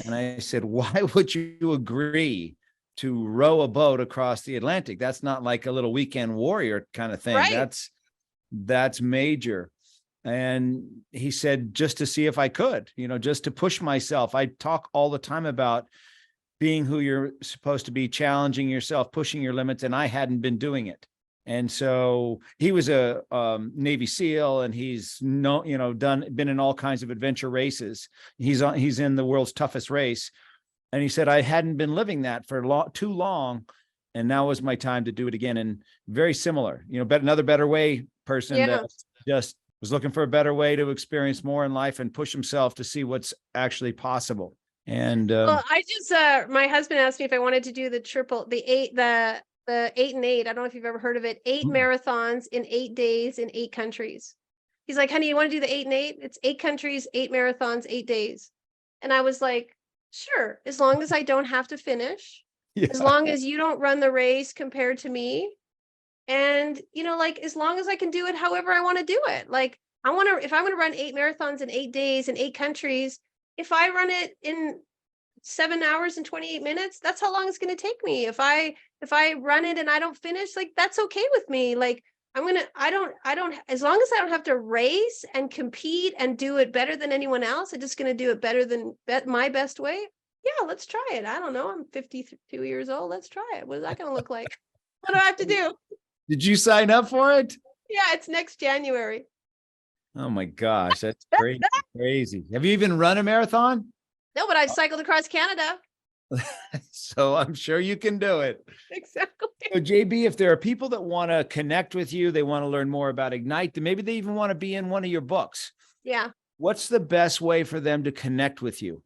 And I said, why would you agree to row a boat across the Atlantic? That's not like a little weekend warrior kind of thing. Right. That's major. And he said, just to see if I could, just to push myself. I talk all the time about being who you're supposed to be, challenging yourself, pushing your limits. And I hadn't been doing it. And so he was a Navy SEAL, and he's been in all kinds of adventure races. He's in the world's toughest race. And he said, I hadn't been living that for too long. And now was my time to do it again. And very similar, another Better Way person that just was looking for a better way to experience more in life and push himself to see what's actually possible. And well, I just my husband asked me if I wanted to do the 8 and 8. I don't know if you've ever heard of it. 8 marathons in 8 days in 8 countries. He's like, honey, you want to do the 8 and 8? It's 8 countries, 8 marathons, 8 days. And I was like, sure, as long as I don't have to finish, as long as you don't run the race compared to me. And, as long as I can do it however I want to do it. Like, if I want to run 8 marathons in 8 days in 8 countries, if I run it in 7 hours and 28 minutes, that's how long it's going to take me. If I run it and I don't finish, like, that's okay with me. Like, as long as I don't have to race and compete and do it better than anyone else, I'm just going to do it better than my best way. Yeah, let's try it. I don't know. I'm 52 years old. Let's try it. What is that going to look like? What do I have to do? Did you sign up for it? Yeah, it's next January. Oh my gosh, that's crazy. Have you even run a marathon? No, but I've cycled across Canada. So I'm sure you can do it. Exactly. So JB, if there are people that want to connect with you, they want to learn more about Ignite, then maybe they even want to be in one of your books. Yeah. What's the best way for them to connect with you?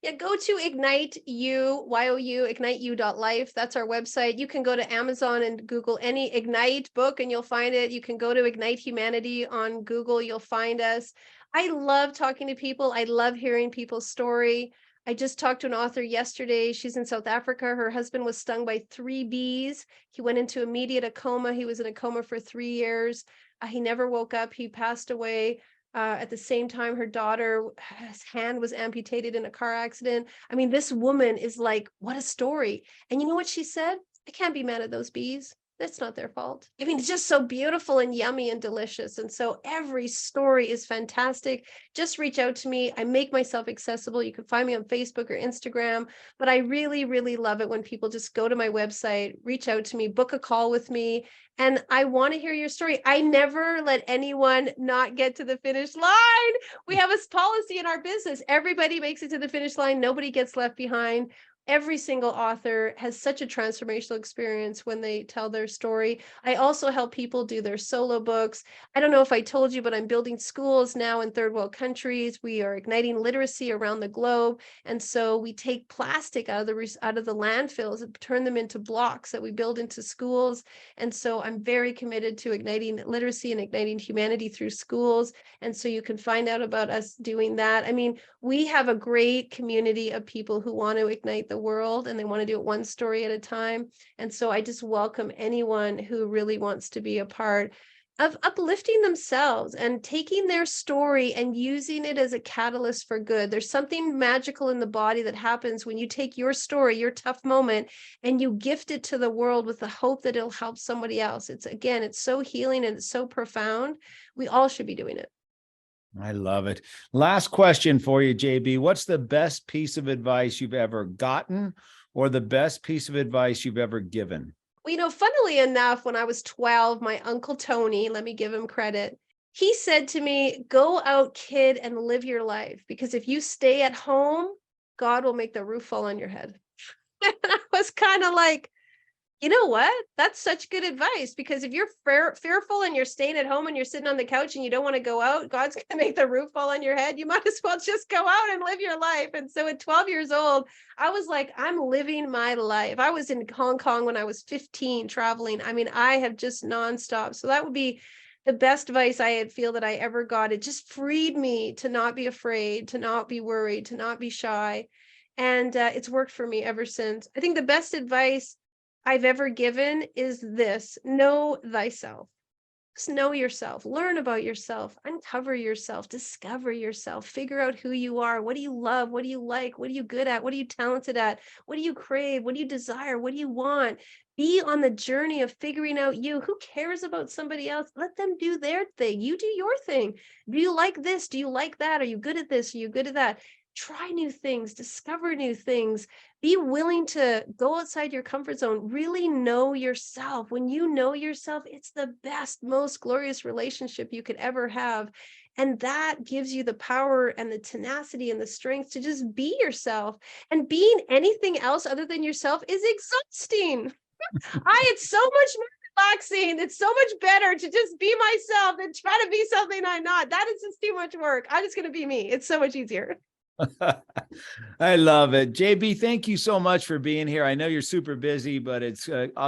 Yeah, go to Ignite You, Y-O-U, igniteyou.life. That's our website. You can go to Amazon and Google any Ignite book and you'll find it. You can go to Ignite Humanity on Google. You'll find us. I love talking to people. I love hearing people's story. I just talked to an author yesterday. She's in South Africa. Her husband was stung by 3 bees. He went into immediate coma. He was in a coma for 3 years. He never woke up. He passed away. At the same time, her daughter's hand was amputated in a car accident. I mean, this woman is like, what a story. And you know what she said? I can't be mad at those bees. That's not their fault. I mean, it's just so beautiful and yummy and delicious. And so every story is fantastic. Just reach out to me. I make myself accessible. You can find me on Facebook or Instagram, but I really, really love it when people just go to my website, reach out to me, book a call with me. And I want to hear your story. I never let anyone not get to the finish line. We have a policy in our business. Everybody makes it to the finish line. Nobody gets left behind. Every single author has such a transformational experience when they tell their story. I also help people do their solo books. I don't know if I told you, but I'm building schools now in third world countries. We are igniting literacy around the globe. And so we take plastic out of the landfills and turn them into blocks that we build into schools. And so I'm very committed to igniting literacy and igniting humanity through schools. And so you can find out about us doing that. I mean, we have a great community of people who want to ignite the world and they want to do it one story at a time. And so I just welcome anyone who really wants to be a part of uplifting themselves and taking their story and using it as a catalyst for good. There's something magical in the body that happens when you take your story, your tough moment, and you gift it to the world with the hope that it'll help somebody else. It's so healing and it's so profound. We all should be doing it. I love it. Last question for you, JB. What's the best piece of advice you've ever gotten or the best piece of advice you've ever given? Well, funnily enough, when I was 12, my uncle Tony, let me give him credit, he said to me, go out, kid, and live your life. Because if you stay at home, God will make the roof fall on your head. And I was kind of like, you know what? That's such good advice, because if you're fearful and you're staying at home and you're sitting on the couch and you don't want to go out, God's going to make the roof fall on your head. You might as well just go out and live your life. And so at 12 years old, I was like, I'm living my life. I was in Hong Kong when I was 15 traveling. I mean, I have just nonstop. So that would be the best advice I feel that I ever got. It just freed me to not be afraid, to not be worried, to not be shy. And it's worked for me ever since. I think the best advice I've ever given is this: know thyself. Just know yourself, learn about yourself, uncover yourself, discover yourself, figure out who you are. What do you love? What do you like? What are you good at? What are you talented at? What do you crave? What do you desire? What do you want? Be on the journey of figuring out you. Who cares about somebody else? Let them do their thing. You do your thing. Do you like this? Do you like that? Are you good at this? Are you good at that? Try new things, discover new things, be willing to go outside your comfort zone, really know yourself. When you know yourself, it's the best, most glorious relationship you could ever have. And that gives you the power and the tenacity and the strength to just be yourself. And being anything else other than yourself is exhausting. It's so much more relaxing. It's so much better to just be myself than try to be something I'm not. That is just too much work. I'm just going to be me. It's so much easier. I love it. JB, thank you so much for being here. I know you're super busy, but it's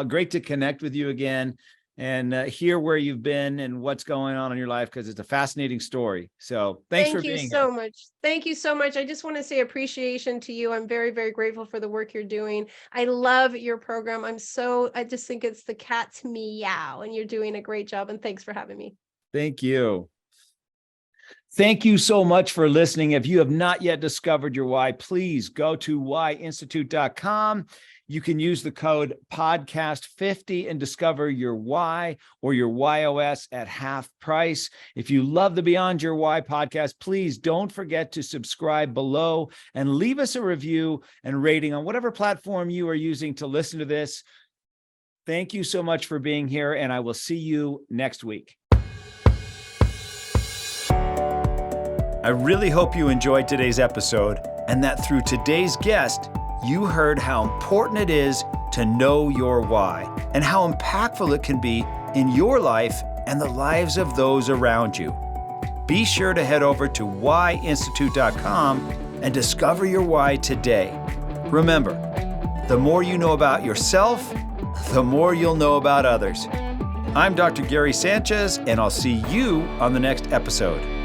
great to connect with you again and hear where you've been and what's going on in your life, because it's a fascinating story. So thanks for being here. Thank you so much. Thank you so much. I just want to say appreciation to you. I'm very, very grateful for the work you're doing. I love your program. I just think it's the cat's meow, and you're doing a great job. And thanks for having me. Thank you. Thank you so much for listening. If you have not yet discovered your why, please go to whyinstitute.com. You can use the code podcast50 and discover your why or your YOS at half price. If you love the Beyond Your Why podcast, please don't forget to subscribe below and leave us a review and rating on whatever platform you are using to listen to this. Thank you so much for being here, and I will see you next week. I really hope you enjoyed today's episode, and that through today's guest, you heard how important it is to know your why and how impactful it can be in your life and the lives of those around you. Be sure to head over to whyinstitute.com and discover your why today. Remember, the more you know about yourself, the more you'll know about others. I'm Dr. Gary Sanchez, and I'll see you on the next episode.